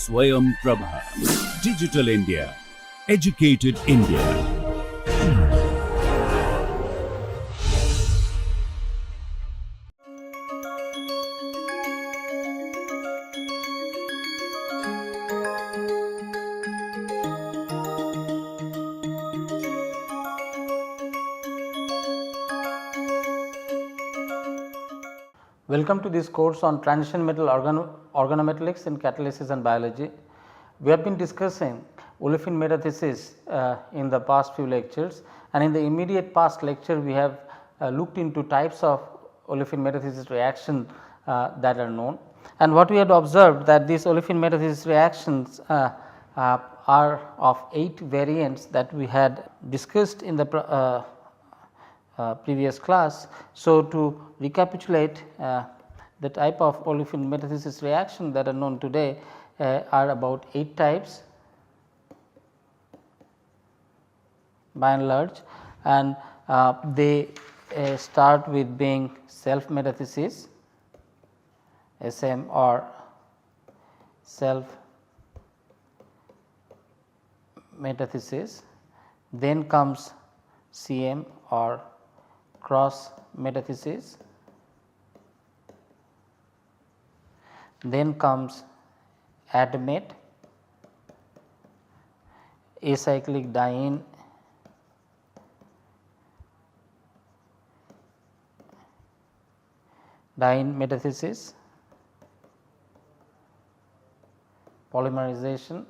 Swayam Prabha. Digital India. Educated India. Welcome to this course on transition metal organometallics in catalysis and biology. We have been discussing olefin metathesis in the past few lectures, and in the immediate past lecture we have looked into types of olefin metathesis reaction that are known. And what we had observed that these olefin metathesis reactions are of 8 variants that we had discussed in the previous class. So, to recapitulate the type of olefin metathesis reaction that are known today are about 8 types by and large, and they start with being self metathesis, SM or self metathesis, then comes CM or cross metathesis, then comes admate, acyclic diene metathesis, polymerization.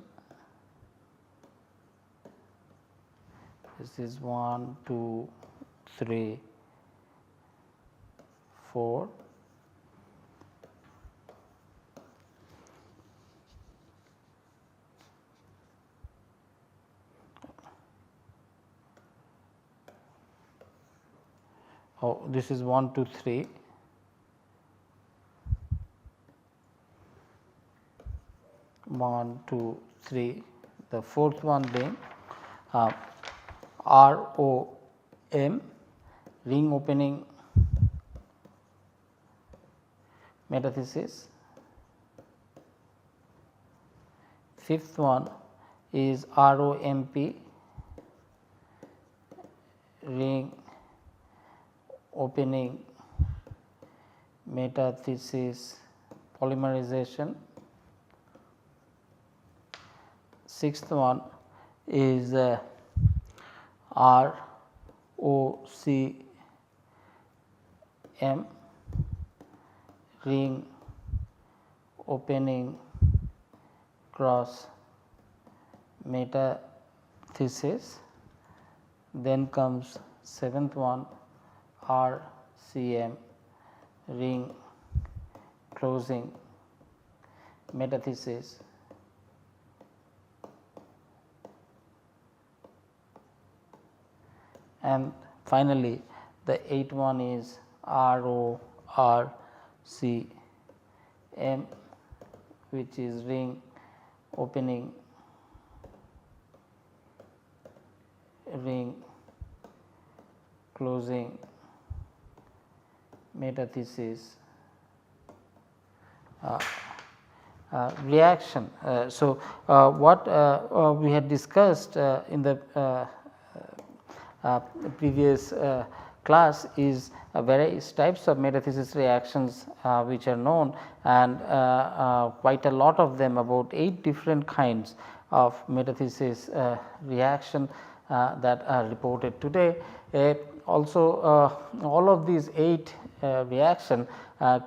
This is 1, 2, 3, 4. Oh, this is 1, 2, 3. One, two, three. The fourth one being ROM, ring opening metathesis. Fifth one is ROMP, ring opening metathesis polymerization. Sixth one is ROCM, ring opening cross metathesis. Then comes seventh one, RCM, ring closing metathesis. And finally, the 8th one is RORCM, which is ring opening ring closing metathesis reaction. So, what we had discussed in the previous class is various types of metathesis reactions which are known, and quite a lot of them, about 8 different kinds of metathesis reaction that are reported today. Also all of these 8 reaction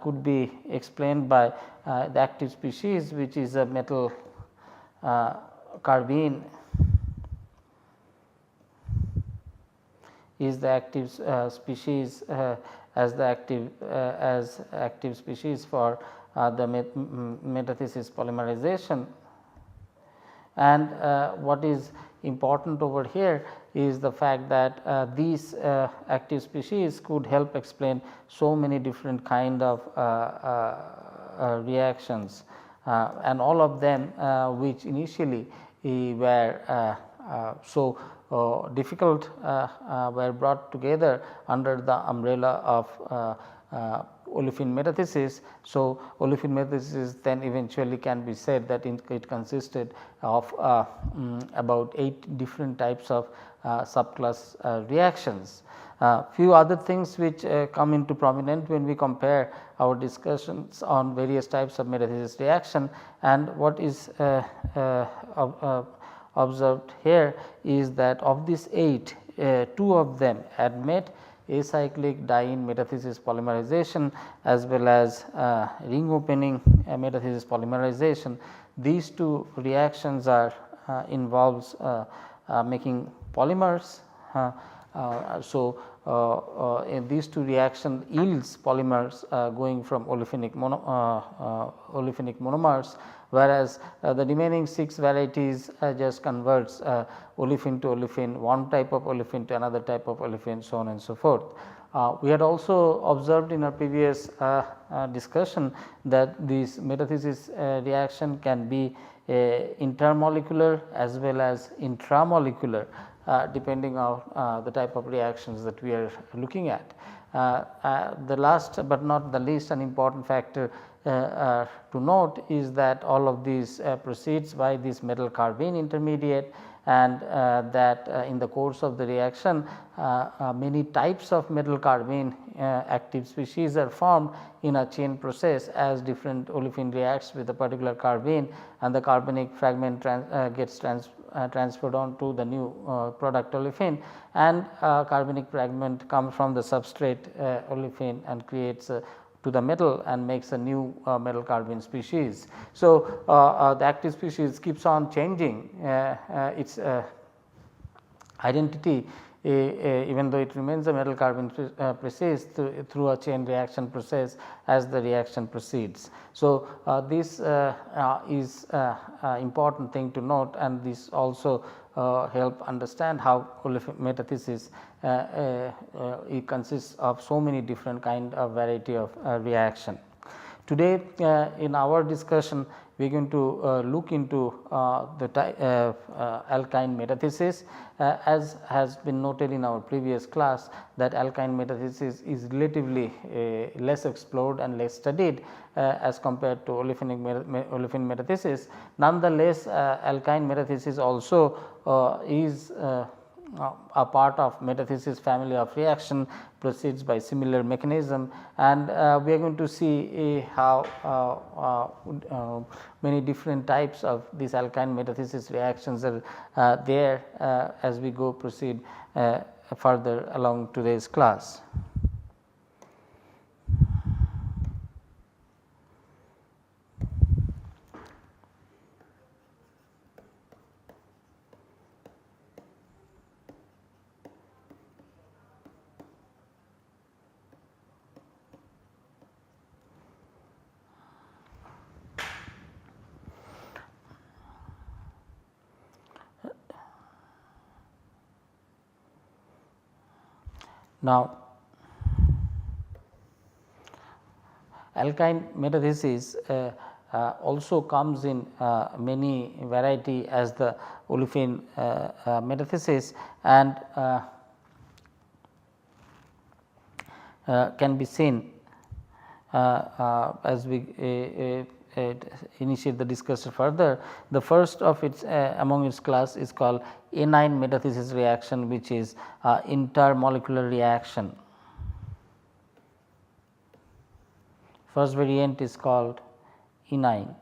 could be explained by the active species, which is a metal carbene is the active species as the active species for the metathesis polymerization. And what is important over here is the fact that these active species could help explain so many different kind of reactions, and all of them which initially were so difficult were brought together under the umbrella of olefin metathesis. So, olefin metathesis then eventually can be said that it consisted of about 8 different types of subclass reactions. Few other things which come into prominent when we compare our discussions on various types of metathesis reaction, and what is observed here is that of these 8, 2 of them admit acyclic diene metathesis polymerization as well as ring opening metathesis polymerization. These 2 reactions are involves making polymers. So, in these 2 reaction yields polymers going from olefinic monomers, whereas the remaining 6 varieties just converts olefin to olefin, one type of olefin to another type of olefin, so on and so forth. We had also observed in our previous discussion that this metathesis reaction can be intermolecular as well as intramolecular, depending on the type of reactions that we are looking at. The last but not the least, an important factor to note is that all of these proceeds by this metal carbene intermediate, and that in the course of the reaction many types of metal carbene active species are formed in a chain process as different olefin reacts with a particular carbene, and the carbonic fragment gets transferred on to the new product olefin, and carbonic fragment comes from the substrate olefin and creates to the metal and makes a new metal carbene species. So, the active species keeps on changing its identity even though it remains a metal carbene species through a chain reaction process as the reaction proceeds. So, this is important thing to note, and this also help understand how olefin metathesis it consists of so many different kind of variety of reaction. Today in our discussion we are going to look into the alkyne metathesis. As has been noted in our previous class that alkyne metathesis is relatively less explored and less studied as compared to olefin metathesis. Nonetheless, alkyne metathesis also is a part of metathesis family of reaction, proceeds by similar mechanism, and we are going to see how many different types of these alkyne metathesis reactions are there as we go proceed further along today's class. Now, alkyne metathesis also comes in many variety as the olefin metathesis, and can be seen as we initiate the discussion further. The first of its among its class is called anion metathesis reaction, which is intermolecular reaction. First variant is called anion.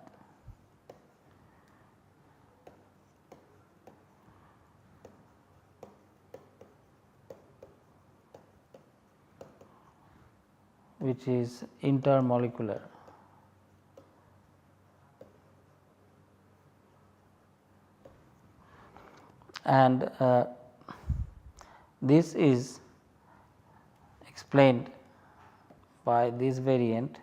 Which is intermolecular. And this is explained by this variant.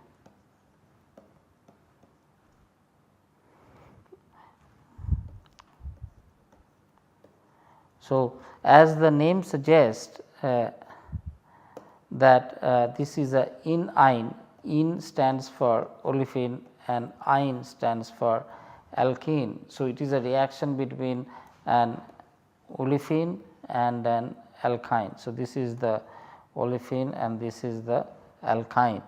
So, as the name suggests that this is a anion, in stands for olefin and ine stands for alkene. So, it is a reaction between an olefin and an alkyne. So, this is the olefin and this is the alkyne.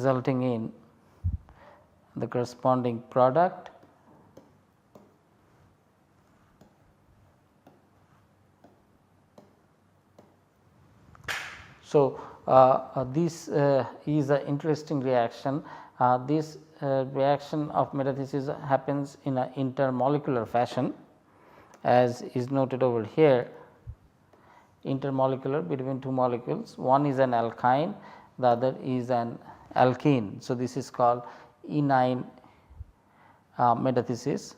resulting in the corresponding product. So, this is an interesting reaction. This reaction of metathesis happens in an intermolecular fashion, as is noted over here, intermolecular between two molecules. One is an alkyne, the other is an alkene. So, this is called enine metathesis.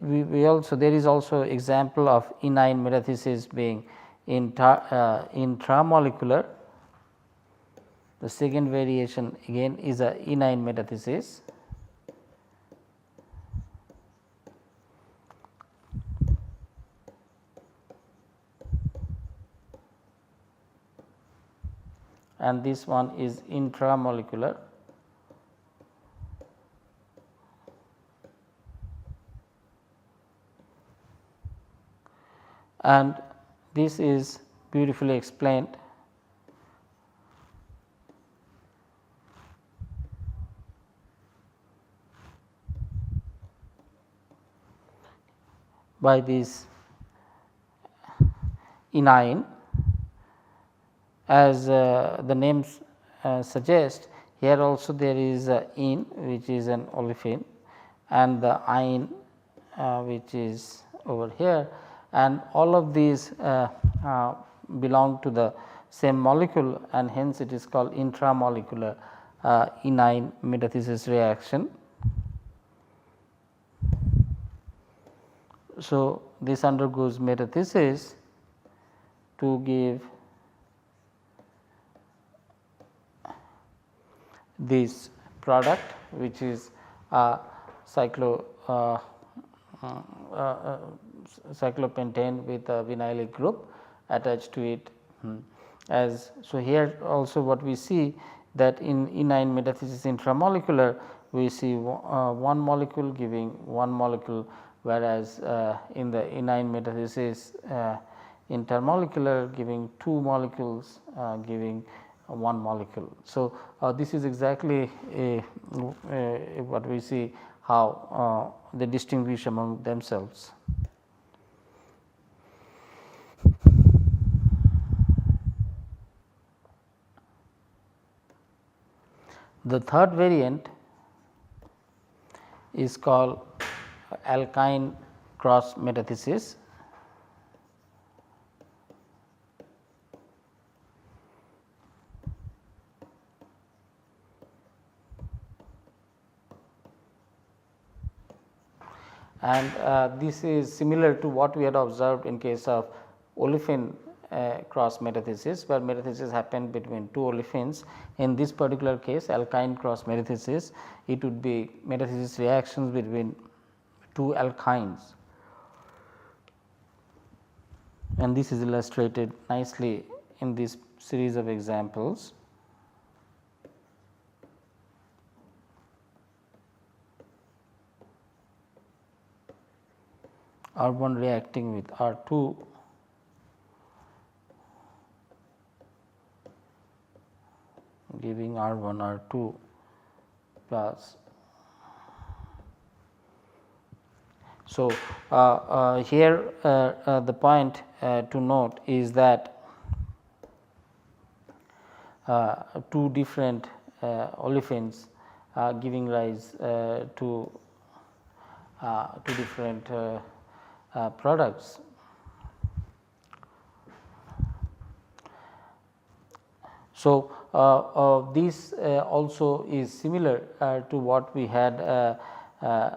We also, there is also example of enine metathesis being intramolecular. The second variation again is a enine metathesis. And this one is intramolecular. And this is beautifully explained by this enine. As the names suggest, here also there is a ene, which is an olefin, and the ine, which is over here, and all of these belong to the same molecule, and hence it is called intramolecular enine metathesis reaction. So, this undergoes metathesis to give this product, which is cyclopentane with a vinylic group attached to it. As so, here also what we see that in enine metathesis intramolecular, we see one molecule giving one molecule, whereas in the enine metathesis intermolecular giving two molecules giving one molecule. So, this is exactly what we see how they distinguish among themselves. The third variant is called alkyne cross metathesis. And this is similar to what we had observed in case of olefin cross metathesis, where metathesis happened between two olefins. In this particular case, alkyne cross metathesis, it would be metathesis reactions between two alkynes, and this is illustrated nicely in this series of examples. R1 reacting with R2 giving R1 R2 plus. So, here the point to note is that two different olefins giving rise to two different products. So, this also is similar to what we had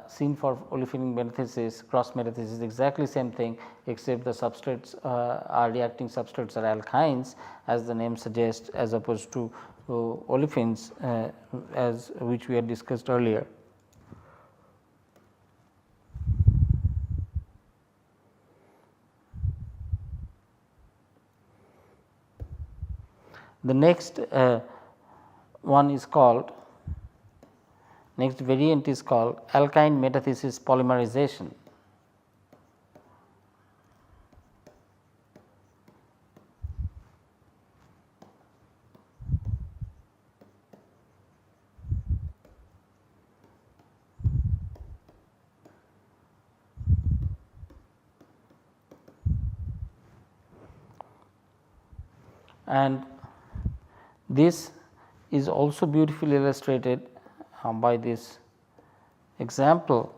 seen for olefinic metathesis, cross metathesis, exactly same thing, except the substrates are reacting substrates are alkynes, as the name suggests, as opposed to olefins as which we had discussed earlier. The next one is called, next variant is called alkyne metathesis polymerization. and this is also beautifully illustrated by this example.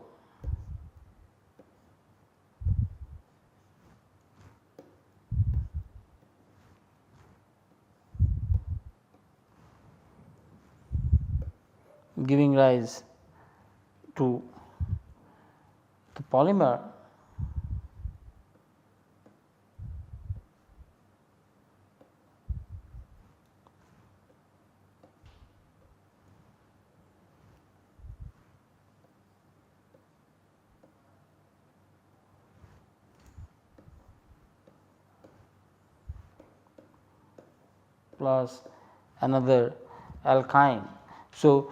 Giving rise to the polymer plus another alkyne. So,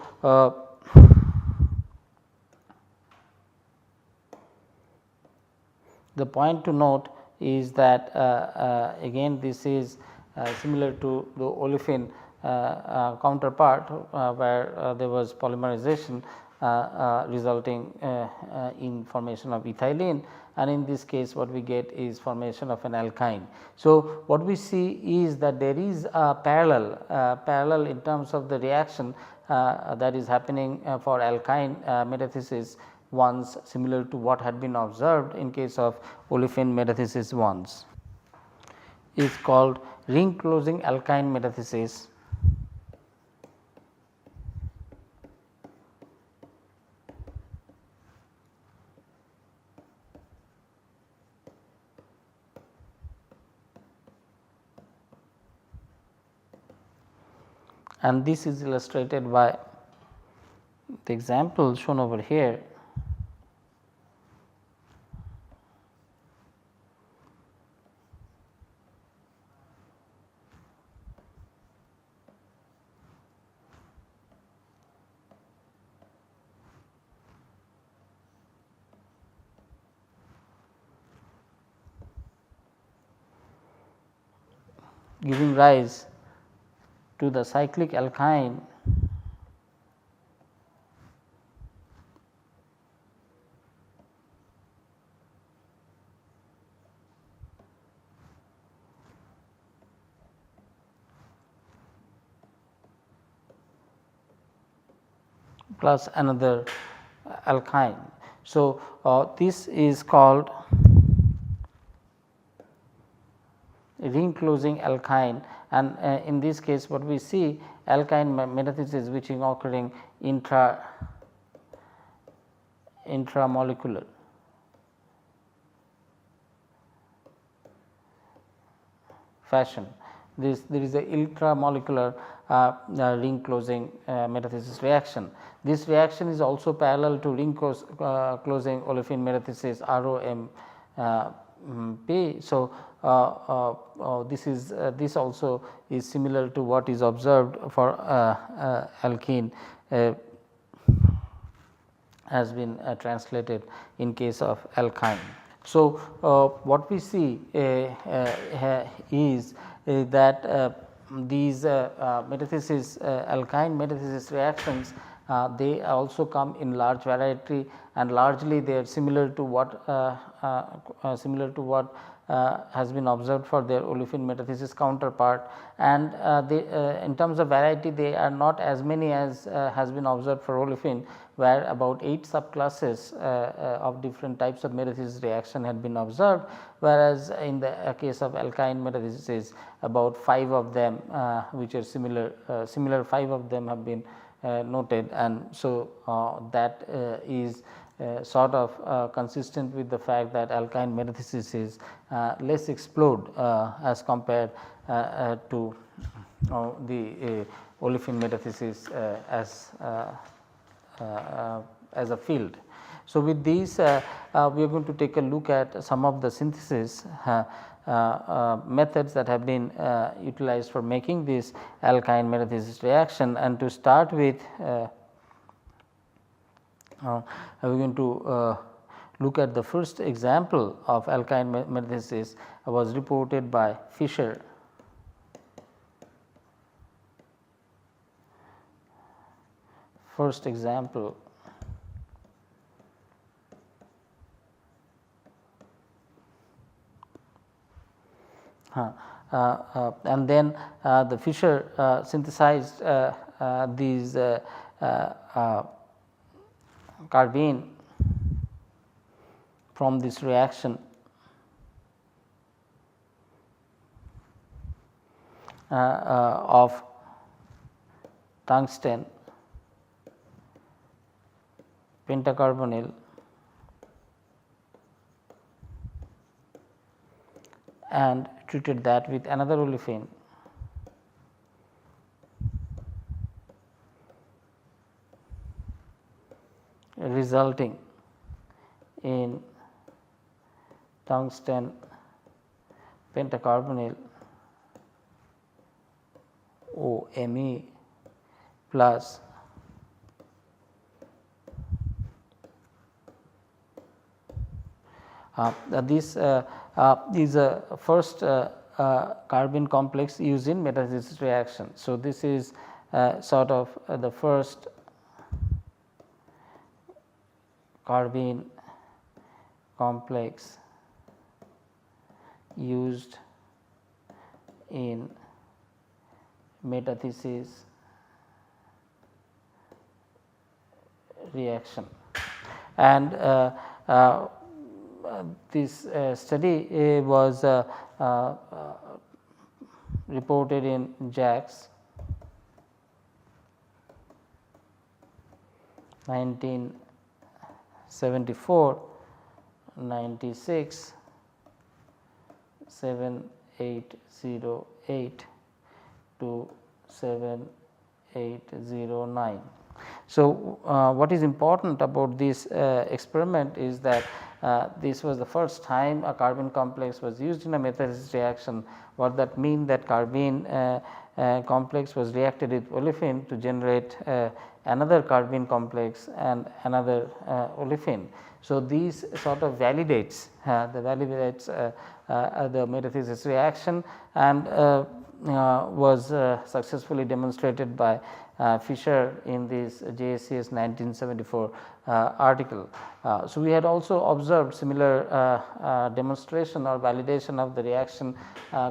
the point to note is that again this is similar to the olefin counterpart where there was polymerization resulting in formation of ethylene, and in this case what we get is formation of an alkyne. So, what we see is that there is a parallel in terms of the reaction that is happening for alkyne metathesis ones, similar to what had been observed in case of olefin metathesis ones, is called ring closing alkyne metathesis. And this is illustrated by the example shown over here. Giving rise to the cyclic alkyne plus another alkyne. So, this is called ring closing alkyne, and in this case what we see alkyne metathesis which is occurring intramolecular. Fashion. There is a intramolecular ring closing metathesis reaction. This reaction is also parallel to ring closing olefin metathesis ROMP. So, this also is similar to what is observed for alkene has been translated in case of alkyne. So, what we see is that these metathesis alkyne metathesis reactions they also come in large variety, and largely they are similar to what has been observed for their olefin metathesis counterpart, and they in terms of variety they are not as many as has been observed for olefin, where about 8 subclasses of different types of metathesis reaction had been observed, whereas in the case of alkyne metathesis about 5 of them which are similar 5 of them have been noted, and so that is sort of consistent with the fact that alkyne metathesis is less explored as compared to the olefin metathesis as a field. So, with these we are going to take a look at some of the synthesis methods that have been utilized for making this alkyne metathesis reaction, and to start with we are going to look at the first example of alkyne metathesis was reported by Fischer. First example and then the Fischer synthesized these carbene from this reaction of tungsten pentacarbonyl and treated that with another olefin resulting in tungsten pentacarbonyl OMe plus this is a first carbene complex used in metathesis reaction. So, this is sort of the first carbene complex used in metathesis reaction, and this study was reported in JACS 1974, 96, 7808 to 7809. So, what is important about this experiment is that this was the first time a carbene complex was used in a metathesis reaction. What that mean that carbene complex was reacted with olefin to generate another carbene complex and another olefin. So, these sort of validates the metathesis reaction, and was successfully demonstrated by Fischer in this JSCS 1974 article. So, we had also observed similar demonstration or validation of the reaction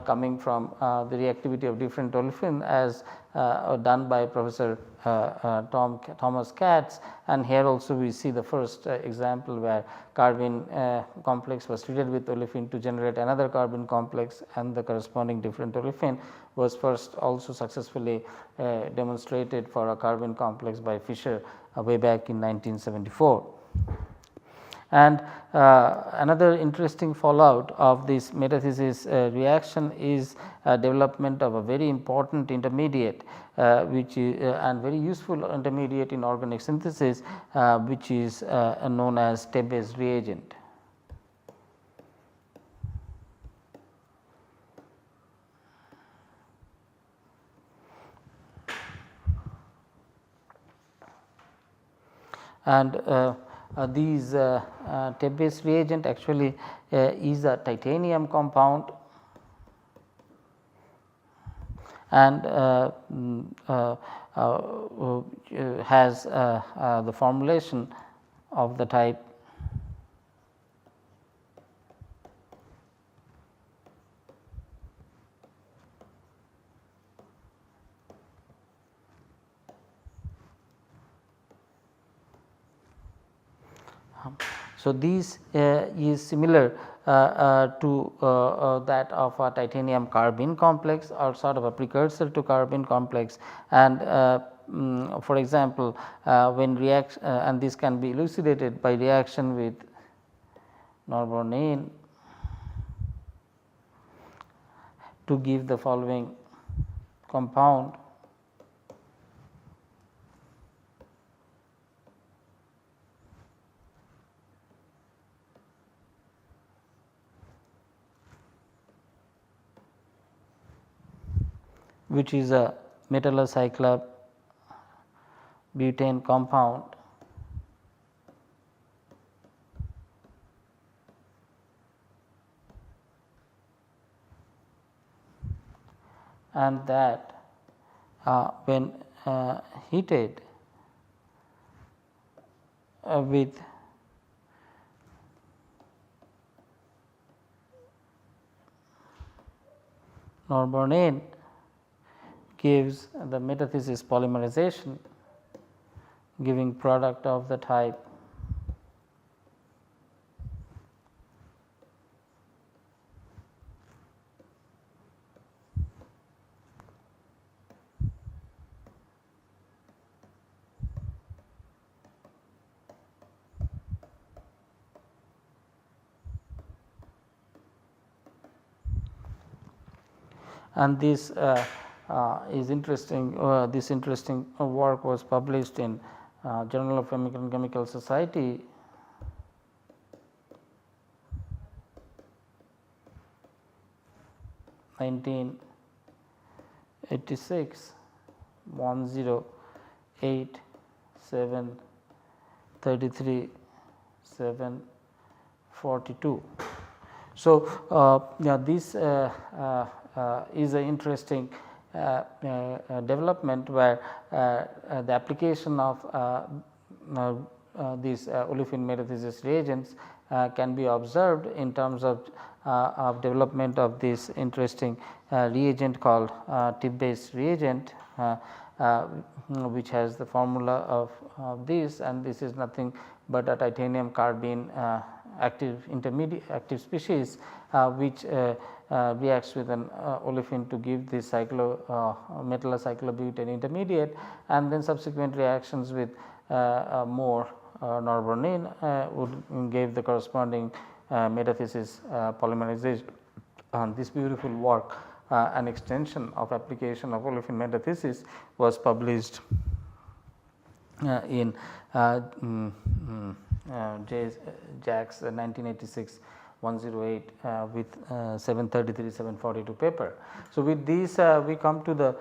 coming from the reactivity of different olefin as done by Professor Thomas Katz, and here also we see the first example where carbene complex was treated with olefin to generate another carbene complex, and the corresponding different olefin was first also successfully demonstrated for a carbene complex by Fischer way back in 1974. And another interesting fallout of this metathesis reaction is development of a very important intermediate which is and very useful intermediate in organic synthesis, which is known as Tebbe's reagent. And these Tebbe's reagent actually is a titanium compound, and has the formulation of the type So, this is similar to that of a titanium carbene complex, or sort of a precursor to carbene complex, and for example, when reaction and this can be elucidated by reaction with norbornene to give the following compound. Which is a metallocyclab butane compound, and that when heated with norbornene gives the metathesis polymerization, giving product of the type and this is interesting. This interesting work was published in Journal of Chemical Society (1986), 108 7 33 742. So, this is an interesting development where the application of these olefin metathesis reagents can be observed in terms of development of this interesting reagent called tip based reagent, which has the formula of this, and this is nothing but a titanium carbene active active species which reacts with an olefin to give this metallocyclobutane intermediate, and then subsequent reactions with more norbornene would give the corresponding metathesis polymerization. This beautiful work, an extension of application of olefin metathesis, was published in JACS 1986 108 with 733 742 paper. So, with these we come to the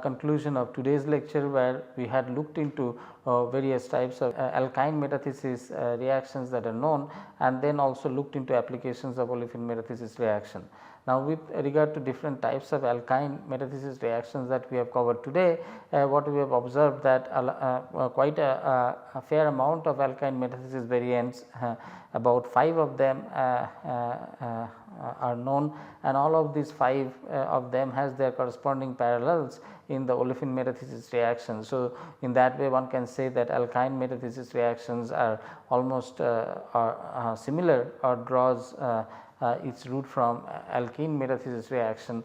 conclusion of today's lecture, where we had looked into various types of alkyne metathesis reactions that are known, and then also looked into applications of olefin metathesis reaction. Now, with regard to different types of alkyne metathesis reactions that we have covered today, what we have observed that quite a fair amount of alkyne metathesis variants, about 5 of them are known, and all of these 5 of them has their corresponding parallels in the olefin metathesis reaction. So, in that way one can say that alkyne metathesis reactions are almost similar, or draws its root from alkene metathesis reaction,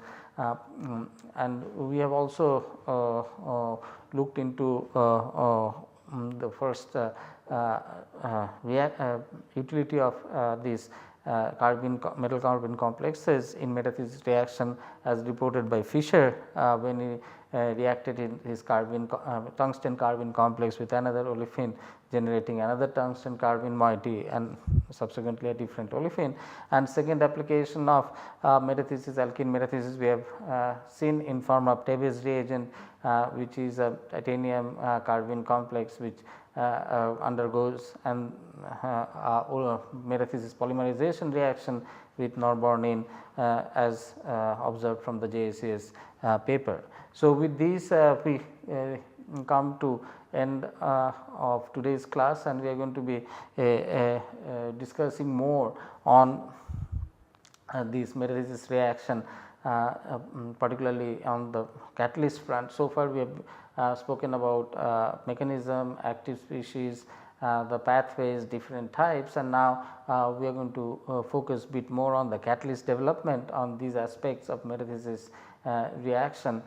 and we have also looked into the first utility of these metal carbon complexes in metathesis reaction, as reported by Fischer when he reacted in his tungsten carbene complex with another olefin, generating another tungsten carbene moiety and subsequently a different olefin. And second application of metathesis, alkene metathesis, we have seen in form of Tebbe's reagent, which is a titanium carbene complex which undergoes and metathesis polymerization reaction with norbornene as observed from the JACS paper. So, with these we come to end of today's class, and we are going to be discussing more on this metathesis reaction, particularly on the catalyst front. So far we have spoken about mechanism, active species, the pathways, different types, and now we are going to focus bit more on the catalyst development on these aspects of metathesis reaction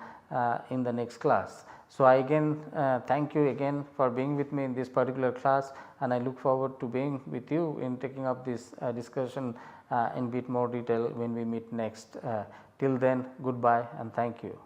in the next class. So, I again thank you again for being with me in this particular class, and I look forward to being with you in taking up this discussion in bit more detail when we meet next. Till then, goodbye and thank you.